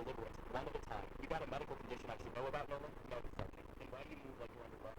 deliverance one at a time. You got a medical condition I should know about, Nolan? No, Sergeant. Then why do you move like you're underwater?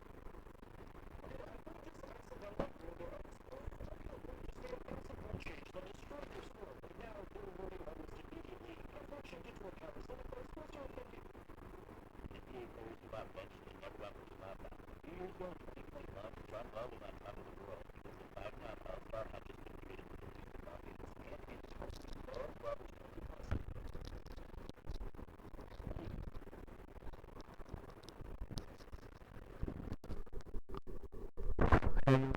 Hello,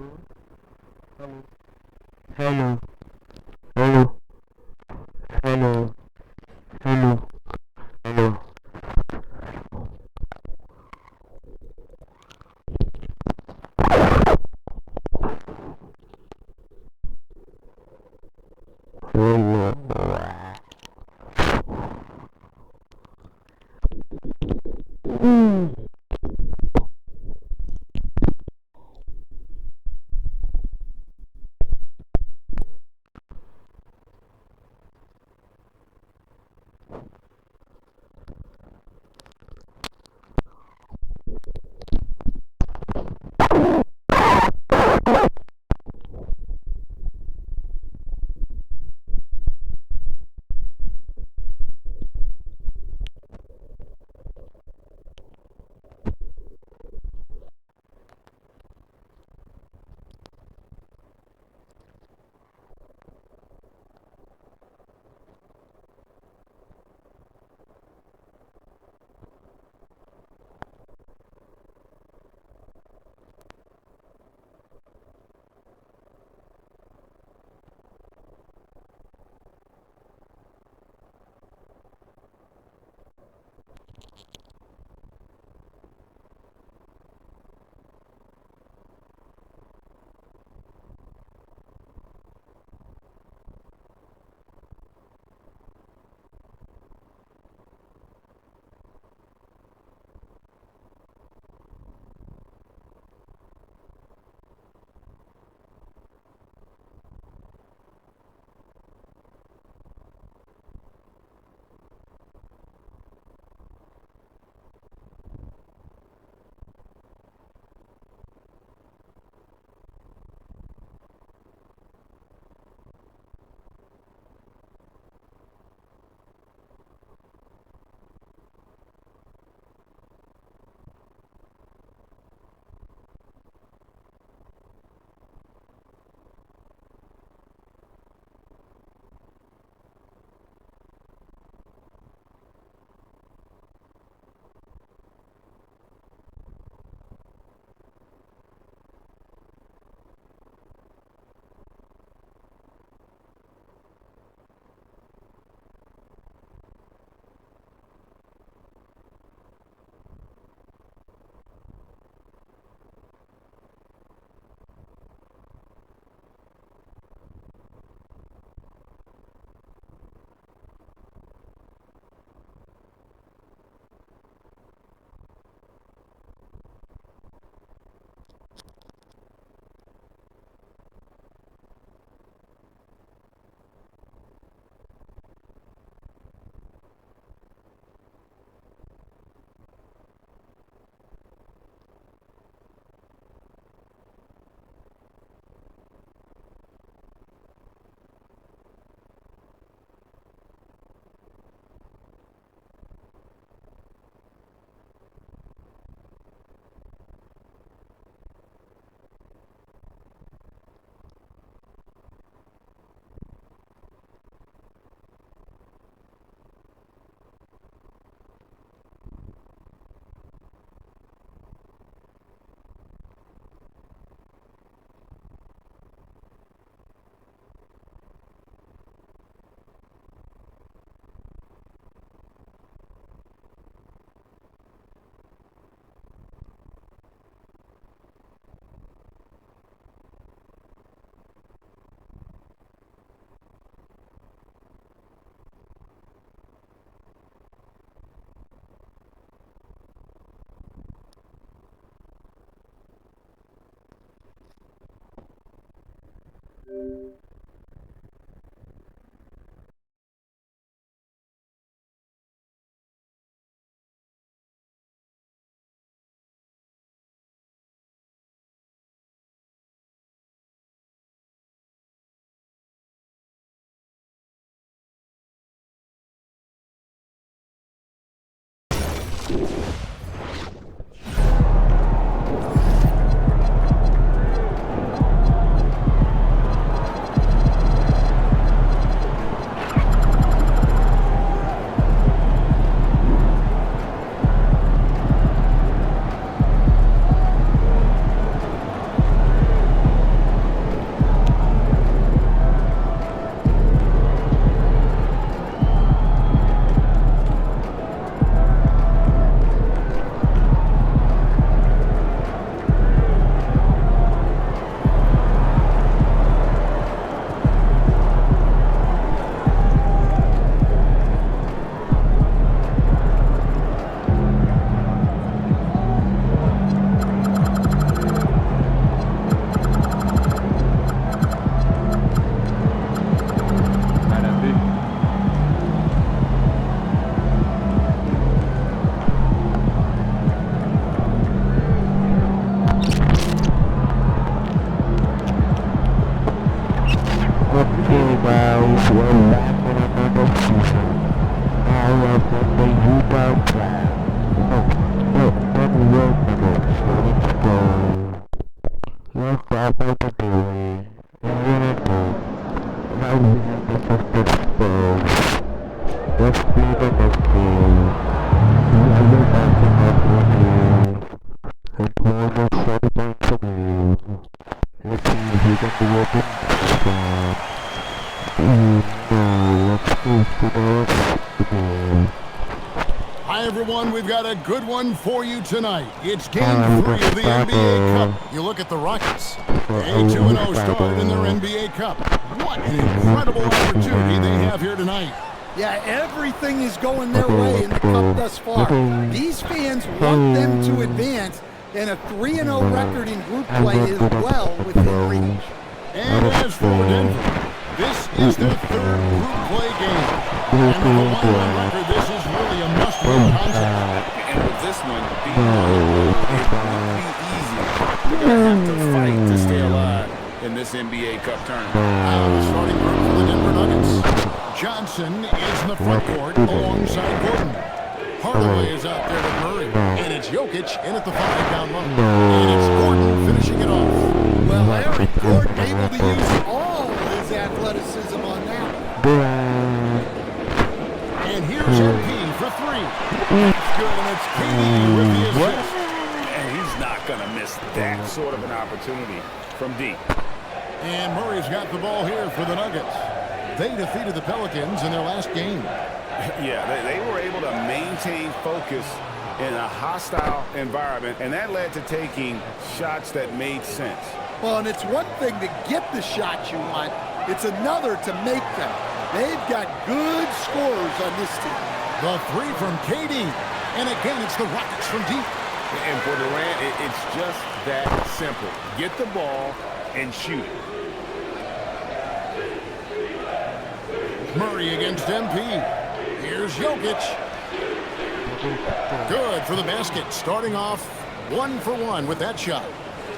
hello, hello, hello, hello. Hi everyone, we've got a good one for you tonight. It's Game 3 of the NBA Cup. You look at the Rockets. A 2-0 start in their NBA Cup. What an incredible opportunity they have here tonight. Yeah, everything is going their way in the Cup thus far. These fans want them to advance, and a 3-0 record in group play is well within reach. And as for Denver, this is their third group play game. And with a 1-1 record, this is really a must-win contest. And with this one being on the road, it won't be easy. They're going to have to fight to stay alive in this NBA Cup tournament. Now the starting group for the Denver Nuggets. Johnson is in the front court alongside Gordon. Hardaway is out there with Murray. And it's Jokic in at the 5 down low. And it's Gordon finishing it off. Well, Eric Gordon able to use all his athleticism on that. And here's MP for 3. That's good, and it's KD with the assist. And he's not going to miss that sort of an opportunity from deep. And Murray's got the ball here for the Nuggets. They defeated the Pelicans in their last game. Yeah, they were able to maintain focus in a hostile environment, and that led to taking shots that made sense. Well, and it's one thing to get the shots you want. It's another to make them. They've got good scorers on this team. The 3 from KD. And again, it's the Rockets from deep. And for Durant, it's just that simple. Get the ball and shoot it. Murray against MP. Here's Jokic. Good for the basket. Starting off 1 for 1 with that shot.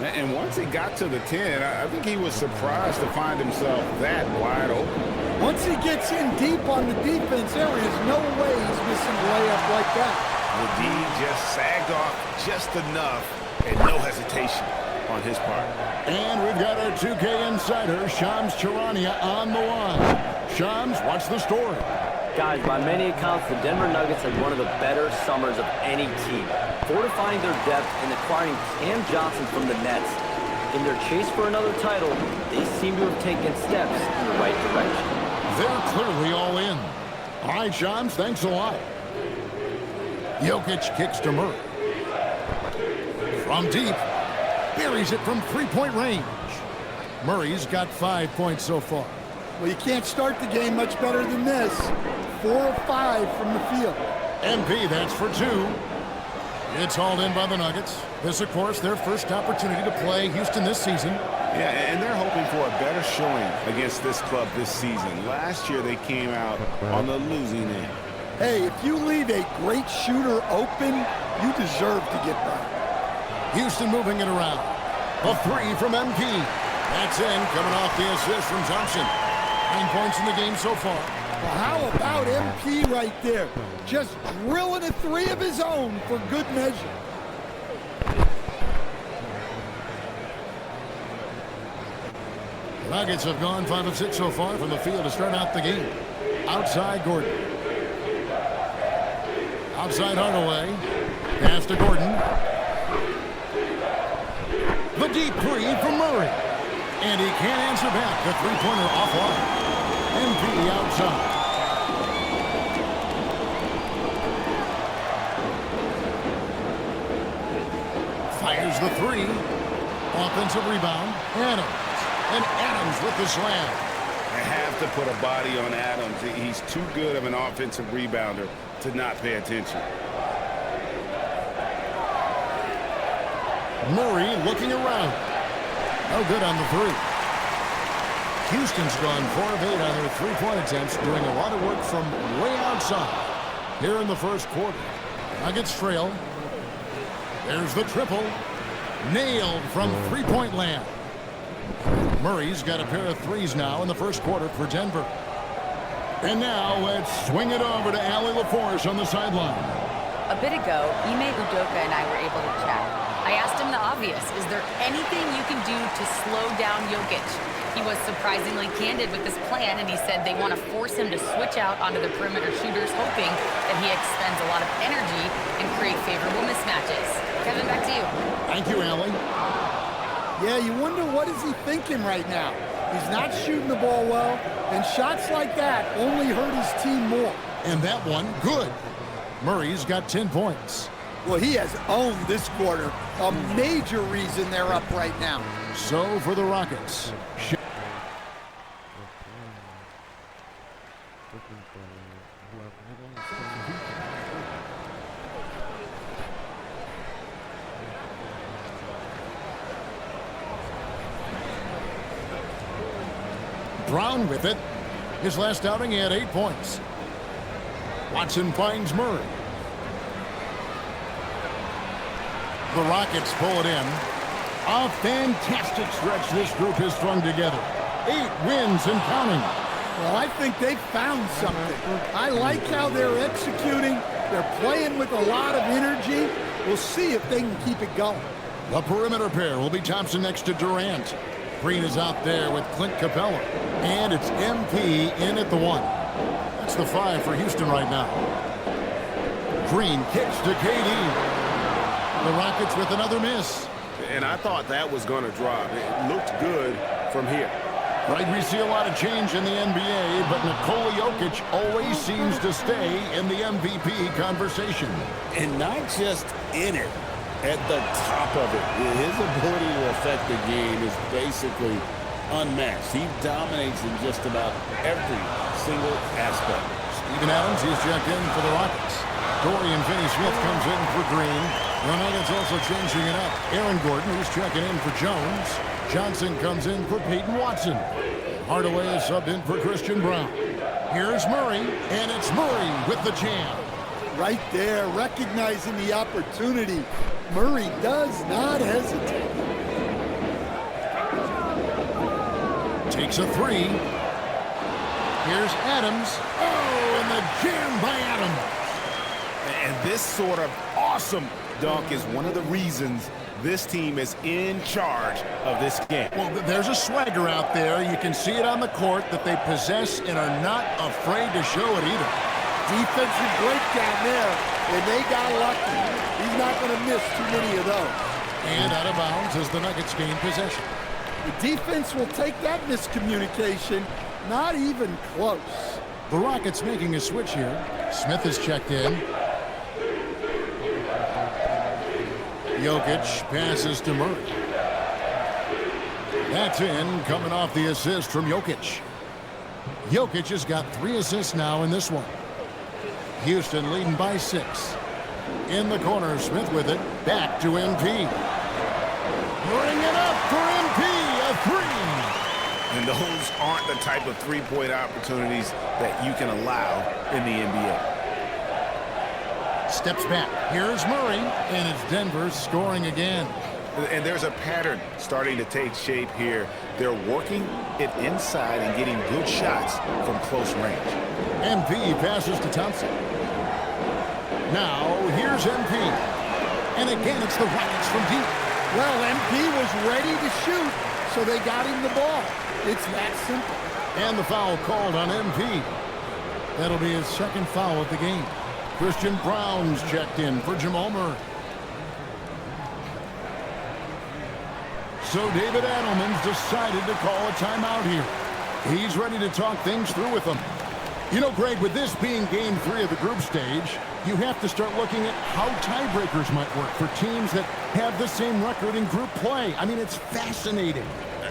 And once he got to the 10, I think he was surprised to find himself that wide open. Once he gets in deep on the defense, there is no way he's missing a layup like that. The D just sagged off just enough and no hesitation on his part. And we've got our 2K insider, Shams Charania, on the line. Shams, what's the story? Guys, by many accounts, the Denver Nuggets had one of the better summers of any team, fortifying their depth and acquiring Cam Johnson from the Nets. In their chase for another title, they seem to have taken steps in the right direction. They're clearly all in. All right, Shams, thanks a lot. Jokic kicks to Murray. From deep, buries it from 3-point range. Murray's got 5 points so far. Well, you can't start the game much better than this. 4 of 5 from the field. MP, that's for 2. It's hauled in by the Nuggets. This, of course, their first opportunity to play Houston this season. Yeah, and they're hoping for a better showing against this club this season. Last year, they came out on the losing end. Hey, if you leave a great shooter open, you deserve to get by. Houston moving it around. A 3 from MP. That's in, coming off the assist from Thompson. 9 points in the game so far. Well, how about MP right there? Just drilling a three of his own for good measure. The Nuggets have gone 5 of 6 so far from the field to start out the game. Outside Gordon. Outside Hardaway. Pass to Gordon. The deep three from Murray. And he can't answer back. The three-pointer offline. MP outside. Fires the three. Offensive rebound. Adams. And Adams with the slam. I have to put a body on Adams. He's too good of an offensive rebounder to not pay attention. Murray looking around. No good on the three. Houston's gone 4 of 8 on their three-point attempts, doing a lot of work from way outside. Here in the first quarter. Nuggets trail. There's the triple. Nailed from three-point land. Murray's got a pair of threes now in the first quarter for Denver. And now let's swing it over to Allie LaForce on the sideline. A bit ago, Ime Udoka and I were able to chat. I asked him the obvious, is there anything you can do to slow down Jokic? He was surprisingly candid with this plan, and he said they want to force him to switch out onto the perimeter shooters, hoping that he expends a lot of energy and create favorable mismatches. Kevin, back to you. Thank you, Allie. Yeah, you wonder what is he thinking right now. He's not shooting the ball well, and shots like that only hurt his team more. And that one, good. Murray's got 10 points. Well, he has owned this quarter. A major reason they're up right now. So for the Rockets. Brown with it. His last outing, he had 8 points. Watson finds Murray. The Rockets pull it in. A fantastic stretch this group has strung together. 8 wins and counting. Well, I think they found something. I like how they're executing. They're playing with a lot of energy. We'll see if they can keep it going. The perimeter pair will be Thompson next to Durant. Green is out there with Clint Capella. And it's MP in at the 1. That's the 5 for Houston right now. Green kicks to KD. The Rockets with another miss. And I thought that was going to drop. It looked good from here. Right, we see a lot of change in the NBA, but Nikola Jokic always seems to stay in the MVP conversation. And not just in it, at the top of it. His ability to affect the game is basically unmatched. He dominates in just about every single aspect. Steven Adams, he's checked in for the Rockets. Dorian Finney-Smith comes in for Green. The Nuggets also changing it up. Aaron Gordon, who's checking in for Jones. Johnson comes in for Peyton Watson. Hardaway is subbed in for Christian Brown. Here's Murray, and it's Murray with the jam. Right there, recognizing the opportunity. Murray does not hesitate. Takes a 3. Here's Adams. Oh, and the jam by Adams. And this sort of awesome dunk is one of the reasons this team is in charge of this game. Well, there's a swagger out there. You can see it on the court that they possess and are not afraid to show it either. Defensive breakdown there, and they got lucky. He's not going to miss too many of those. And out of bounds as the Nuggets gain possession. The defense will take that miscommunication. Not even close. The Rockets making a switch here. Smith is checked in. Jokic passes to Murray. That's in, coming off the assist from Jokic. Jokic has got 3 assists now in this one. Houston leading by 6. In the corner, Smith with it. Back to MP. Bring it up for MP, a 3. And those aren't the type of three-point opportunities that you can allow in the NBA. Steps back. Here's Murray, and it's Denver scoring again. And there's a pattern starting to take shape here. They're working it inside and getting good shots from close range. MP passes to Thompson. Now, here's MP. And again, it's the Rockets from deep. Well, MP was ready to shoot, so they got him the ball. It's that simple. And the foul called on MP. That'll be his second foul of the game. Christian Brown's checked in for Jamal Murray. So David Adelman's decided to call a timeout here. He's ready to talk things through with them. You know, Greg, with this being game 3 of the group stage, you have to start looking at how tiebreakers might work for teams that have the same record in group play. I mean, it's fascinating.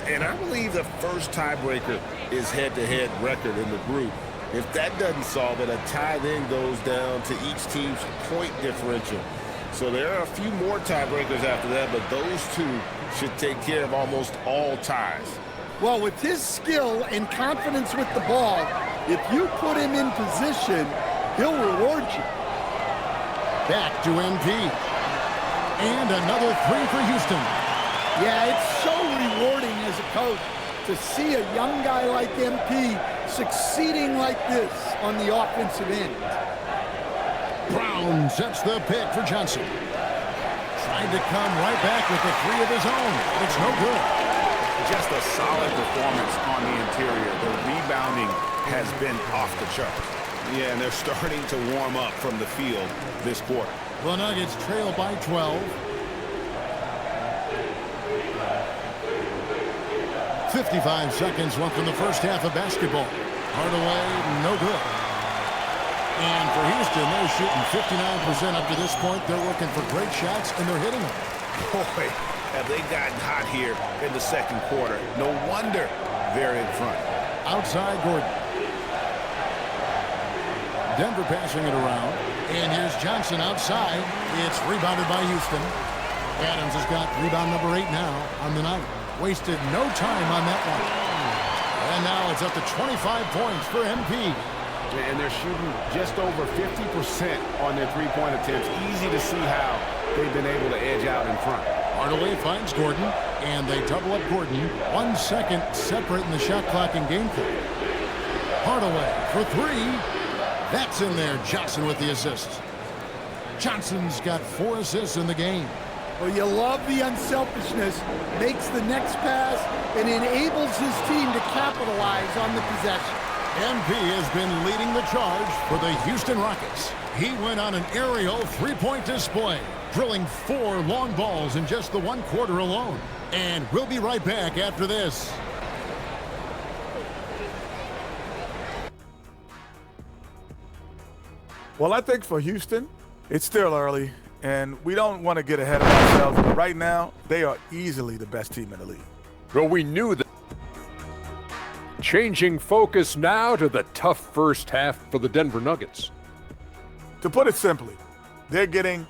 And I believe the first tiebreaker is head-to-head record in the group. If that doesn't solve it, a tie then goes down to each team's point differential. So there are a few more tiebreakers after that, but those two should take care of almost all ties. Well, with his skill and confidence with the ball, if you put him in position, he'll reward you. Back to MP. And another 3 for Houston. Yeah, it's so rewarding as a coach to see a young guy like MP succeeding like this on the offensive end. Brown sets the pick for Johnson. Tried to come right back with the 3 of his own. It's no good. Just a solid performance on the interior. The rebounding has been off the charts. Yeah, and they're starting to warm up from the field this quarter. The Nuggets trail by 12. 55 seconds left in the first half of basketball. Hardaway, no good. And for Houston, they're shooting 59% up to this point. They're looking for great shots, and they're hitting them. Boy, have they gotten hot here in the second quarter. No wonder they're in front. Outside Gordon. Denver passing it around. And here's Johnson outside. It's rebounded by Houston. Adams has got rebound number 8 now on the night. Wasted no time on that one. And now it's up to 25 points for MP. And they're shooting just over 50% on their three-point attempts. Easy to see how they've been able to edge out in front. Hardaway finds Gordon, and they double up Gordon. 1 second separating the shot clock and game clock. Hardaway for 3. That's in there. Johnson with the assist. Johnson's got 4 assists in the game. Well, you love the unselfishness, makes the next pass, and enables his team to capitalize on the possession. MP has been leading the charge for the Houston Rockets. He went on an aerial 3-point display, drilling 4 long balls in just the 1 quarter alone. And we'll be right back after this. Well, I think for Houston, it's still early, and we don't want to get ahead of ourselves. But right now, they are easily the best team in the league. Well, we knew that. Changing focus now to the tough first half for the Denver Nuggets. To put it simply, they're getting...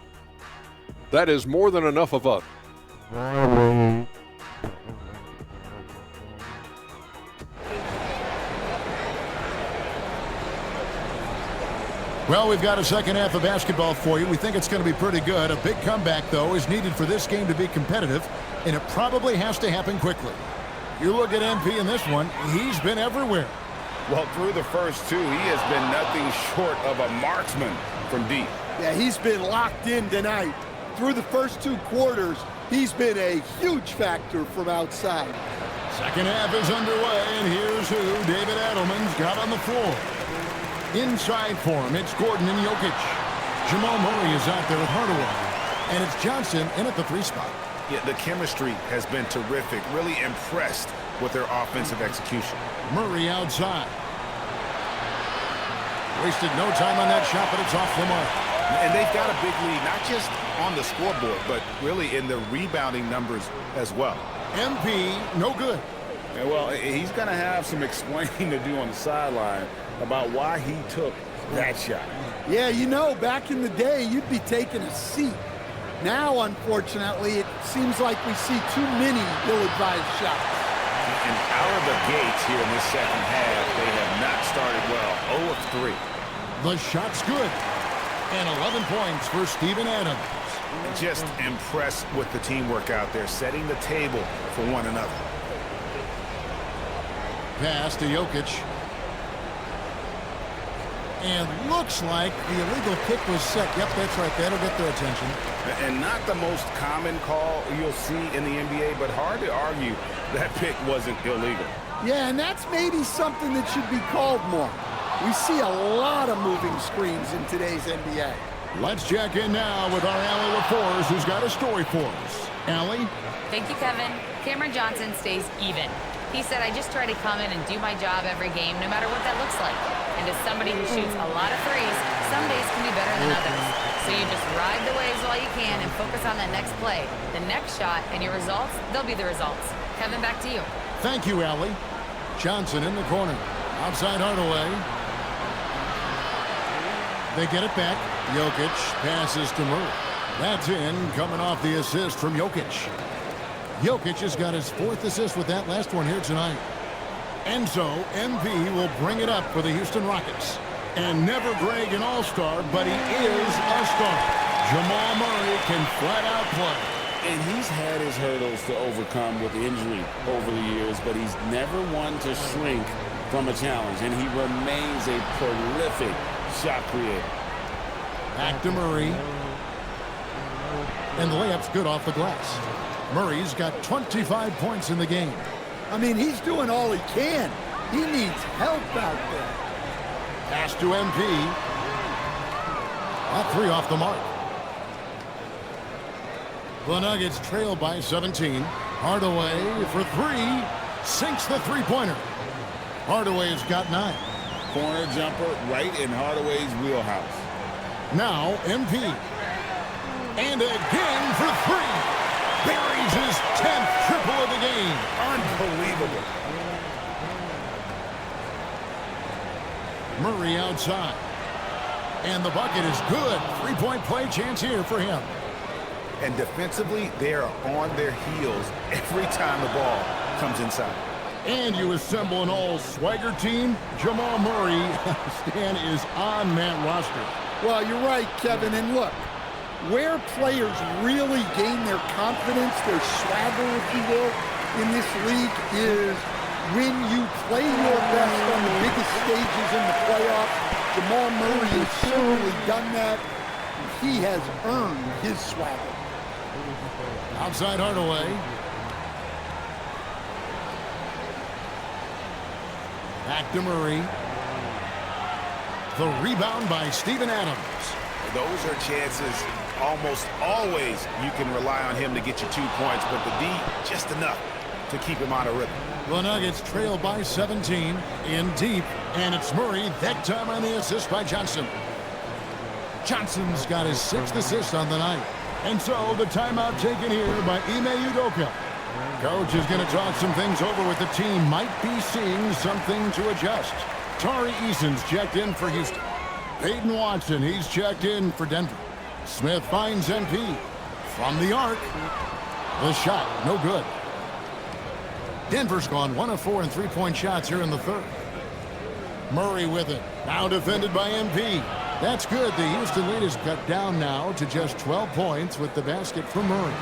That is more than enough of us. Well, we've got a second half of basketball for you. We think it's going to be pretty good. A big comeback, though, is needed for this game to be competitive, and it probably has to happen quickly. You look at MP in this one, he's been everywhere. Well, through the first 2, he has been nothing short of a marksman from deep. Yeah, he's been locked in tonight. Through the first 2 quarters, he's been a huge factor from outside. Second half is underway, and here's who David Adelman's got on the floor. Inside for him, it's Gordon and Jokic. Jamal Murray is out there with Hardaway. And it's Johnson in at the 3 spot. Yeah, the chemistry has been terrific. Really impressed with their offensive execution. Murray outside. Wasted no time on that shot, but it's off the mark. And they've got a big lead, not just on the scoreboard, but really in the rebounding numbers as well. MP, no good. Yeah, well, he's going to have some explaining to do on the sideline about why he took that shot. Yeah, you know, back in the day, you'd be taking a seat. Now, unfortunately, it seems like we see too many ill-advised shots. And out of the gates here in this second half, they have not started well. 0 of 3. The shot's good. And 11 points for Steven Adams. Just impressed with the teamwork out there, setting the table for one another. Pass to Jokic. And looks like the illegal kick was set. Yep, that's right. That'll get their attention. And not the most common call you'll see in the NBA, but hard to argue that pick wasn't illegal. Yeah, and that's maybe something that should be called more. We see a lot of moving screens in today's NBA. Let's check in now with our Allie LaForce, who's got a story for us. Allie? Thank you, Kevin. Cameron Johnson stays even. He said, I just try to come in and do my job every game, no matter what that looks like. And as somebody who shoots a lot of threes, some days can be better than others. So you just ride the waves while you can and focus on that next play, the next shot, and your results, they'll be the results. Kevin, back to you. Thank you, Allie. Johnson in the corner. Outside Hardaway. They get it back. Jokic passes to Murray. That's in, coming off the assist from Jokic. Jokic has got his 4th assist with that last one here tonight. And so, MP will bring it up for the Houston Rockets. And never brag an all-star, but he is a star. Jamal Murray can flat out play. And he's had his hurdles to overcome with injury over the years, but he's never one to shrink from a challenge. And he remains a prolific shot creator. Back to Murray. And the layup's good off the glass. Murray's got 25 points in the game. I mean, he's doing all he can. He needs help out there. Pass to MP. That 3 off the mark. The Nuggets trail by 17. Hardaway for 3. Sinks the three-pointer. Hardaway's got 9. Corner jumper right in Hardaway's wheelhouse. Now MP. And again for 3. Buries his 10th triple of the game. Unbelievable. Murray outside. And the bucket is good. 3-point play chance here for him. And defensively, they are on their heels every time the ball comes inside. And you assemble an all-swagger team. Jamal Murray, Stan, is on that roster. Well, you're right, Kevin. And look, where players really gain their confidence, their swagger, if you will, in this league is when you play your best on the biggest stages in the playoffs. Jamal Murray has certainly done that. He has earned his swagger. Outside Hardaway. Back to Murray. The rebound by Steven Adams. Those are chances almost always you can rely on him to get you 2 points, but the D, just enough to keep him out of rhythm. The Nuggets trail by 17 in deep, and it's Murray, that time on the assist by Johnson. Johnson's got his 6th assist on the night. And so the timeout taken here by Ime Udoka. Coach is going to talk some things over with the team. Might be seeing something to adjust. Tari Eason's checked in for Houston. Peyton Watson, he's checked in for Denver. Smith finds MP. From the arc. The shot, no good. Denver's gone 1 of 4 in 3-point shots here in the 3rd. Murray with it. Now defended by MP. That's good. The Houston lead is cut down now to just 12 points with the basket from Murray.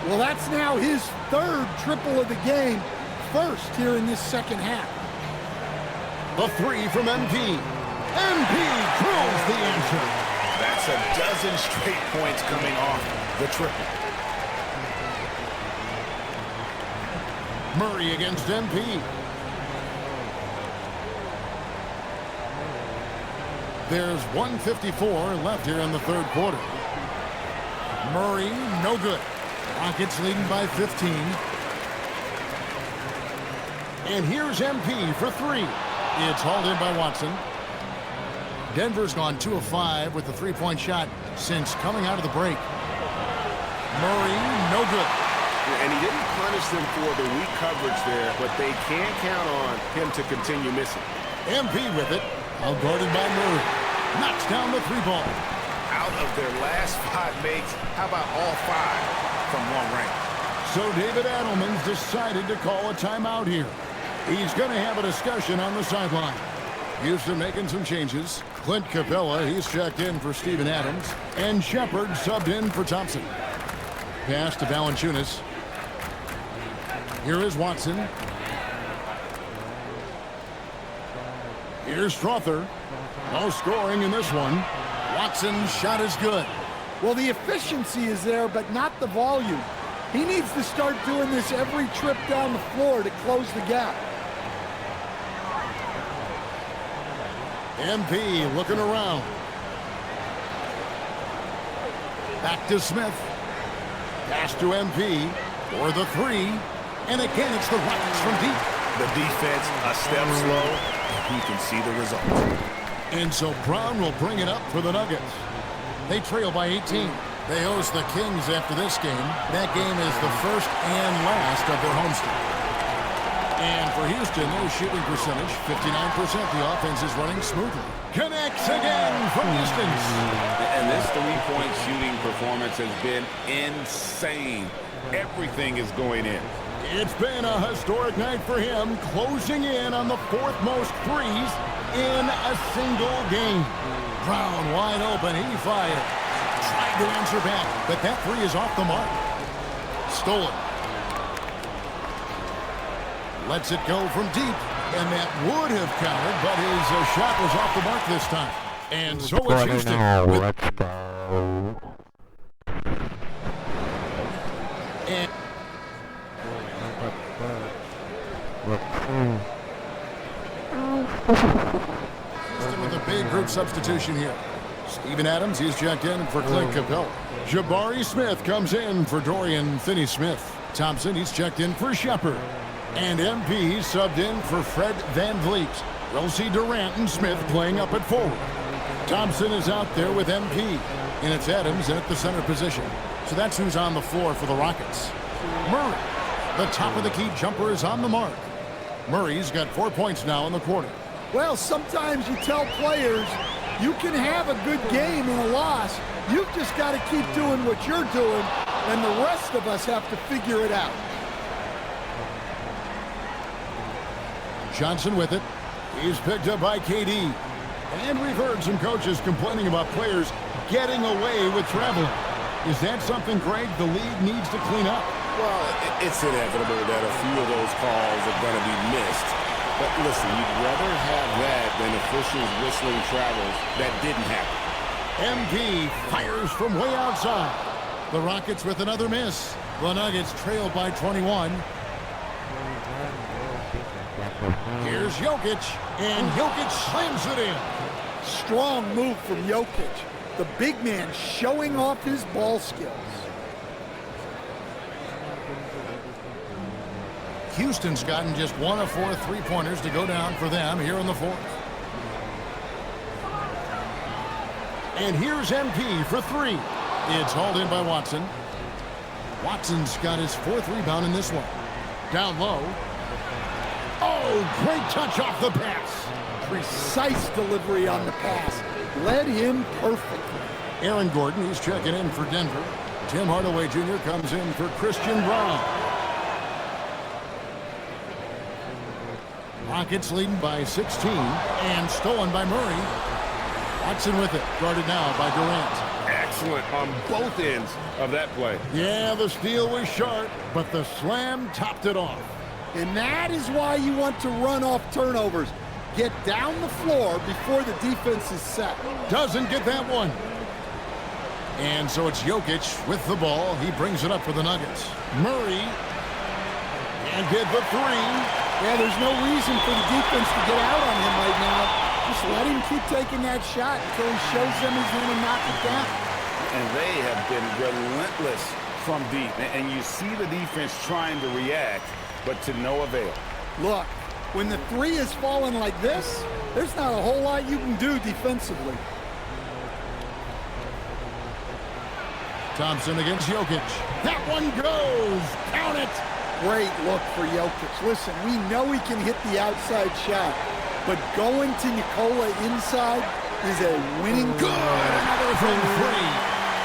Well, that's now his 3rd triple of the game. 1st here in this 2nd half. The 3 from MP. MP drills the answer. That's a dozen straight points coming off the triple. Murray against MP. There's 1:54 left here in the 3rd quarter. Murray, no good. Rockets leading by 15. And here's MP for 3. It's hauled in by Watson. Denver's gone 2 of 5 with the 3-point shot since coming out of the break. Murray, no good. And he didn't punish them for the weak coverage there, but they can't count on him to continue missing. MP with it. Out guarded by Murray. Knocks down the 3-ball. Out of their last 5 makes, how about all 5 from long range? So David Adelman's decided to call a timeout here. He's going to have a discussion on the sideline. Houston making some changes. Clint Capella, he's checked in for Steven Adams. And Shepard subbed in for Thompson. Pass to Valanciunas. Here is Watson. Here's Strother. No scoring in this one. Watson's shot is good. Well, the efficiency is there, but not the volume. He needs to start doing this every trip down the floor to close the gap. MP looking around. Back to Smith. Pass to MP for the three. And again, it's the Rockets from deep. The defense a step slow, and you can see the results. And so Brown will bring it up for the Nuggets. They trail by 18. They host the Kings after this game. That game is the first and last of their homestand. And for Houston, their shooting percentage, 59%. The offense is running smoothly. Connects again from distance. And this three-point shooting performance has been insane. Everything is going in. It's been a historic night for him, closing in on the fourth most threes in a single game. Brown wide open, he fired. Tried to answer back, but that three is off the mark. Stolen. Lets it go from deep, and that would have counted, but his shot was off the mark this time. And so it's Houston. Let's go. And with a big group substitution here. Steven Adams, he's checked in for Clint Capella. Jabari Smith comes in for Dorian Finney-Smith. Thompson, he's checked in for Shepard. And MP, he's subbed in for Fred VanVleet. We'll see Durant and Smith playing up at forward. Thompson is out there with MP. And it's Adams at the center position. So that's who's on the floor for the Rockets. Murray, the top of the key jumper, is on the mark. Murray's got 4 points now in the quarter. Well, sometimes you tell players you can have a good game in a loss. You've just got to keep doing what you're doing, and the rest of us have to figure it out. Johnson with it. He's picked up by KD. And we've heard some coaches complaining about players getting away with traveling. Is that something, Greg, the league needs to clean up? Well, it's inevitable that a few of those calls are going to be missed. But listen, you'd rather have that than officials whistling travels that didn't happen. MP fires from way outside. The Rockets with another miss. The Nuggets trail by 21. Here's Jokic, and Jokic slams it in. Strong move from Jokic. The big man showing off his ball skills. Houston's gotten just 1 of 4 three-pointers to go down for them here in the fourth. And here's MP for three. It's hauled in by Watson. Watson's got his 4th rebound in this one. Down low. Oh, great touch off the pass. Precise delivery on the pass. Led him perfectly. Aaron Gordon, he's checking in for Denver. Tim Hardaway Jr. comes in for Christian Brown. Rockets leading by 16 and stolen by Murray. Watson with it, guarded now by Durant. Excellent on both ends of that play. Yeah, the steal was sharp, but the slam topped it off. And that is why you want to run off turnovers. Get down the floor before the defense is set. Doesn't get that one. And so it's Jokic with the ball. He brings it up for the Nuggets. Murray. And did the three. Yeah, there's no reason for the defense to get out on him right now. Just let him keep taking that shot until he shows them he's going to knock it down. And they have been relentless from deep. And you see the defense trying to react, but to no avail. Look, when the three is falling like this, there's not a whole lot you can do defensively. Thompson against Jokic. That one goes. Count it. Great look for Jokic. Listen, we know he can hit the outside shot, but going to Nikola inside is a winning. Good. Another from three.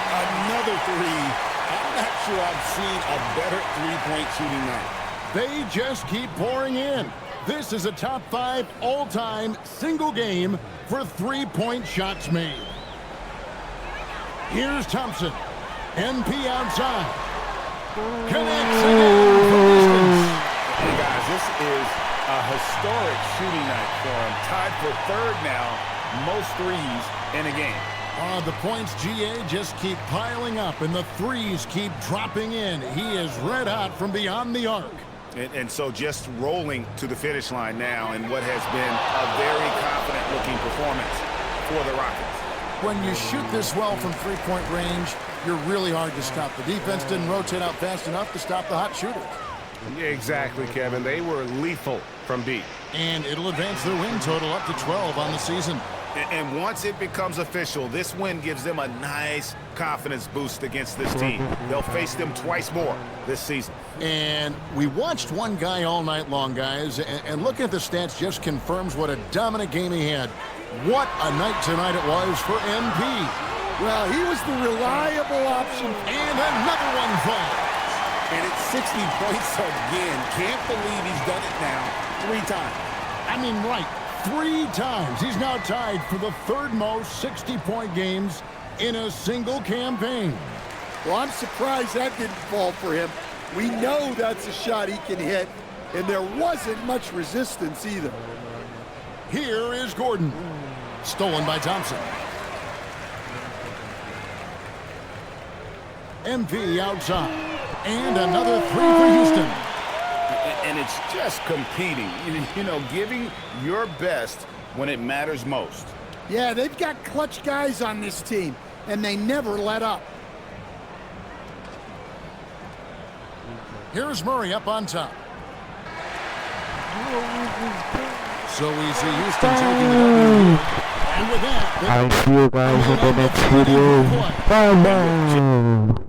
Another three. I'm not sure I've seen a better three-point shooting night. They just keep pouring in. This is a top 5 all-time single game for three-point shots made. Here's Thompson. MP outside. Connects again from distance. Hey guys, this is a historic shooting night for him. Tied for 3rd now most threes in a game. The points, GA, just keep piling up, and the threes keep dropping in. He is red hot from beyond the arc. And so just rolling to the finish line now in what has been a very confident-looking performance for the Rockets. When you shoot this well from three-point range, you're really hard to stop. The defense didn't rotate out fast enough to stop the hot shooters. Yeah, exactly, Kevin. They were lethal from deep. And it'll advance their win total up to 12 on the season. And once it becomes official, this win gives them a nice confidence boost against this team. They'll face them twice more this season. And we watched one guy all night long, guys, and looking at the stats just confirms what a dominant game he had. What a night tonight it was for MP. Well, he was the reliable option. And another one falls. And it's 60 points again. Can't believe he's done it now 3 times. I mean, right, 3 times. He's now tied for the third most 60-point games in a single campaign. Well, I'm surprised that didn't fall for him. We know that's a shot he can hit, and there wasn't much resistance either. Here is Gordon. Stolen by Thompson. MP outside. And another 3 for Houston. And it's just competing, you know, giving your best when it matters most. Yeah, they've got clutch guys on this team, and they never let up. Here's Murray up on top. So we see Houston taking it up. And with that, I'll see you guys in the next video. Bye-bye.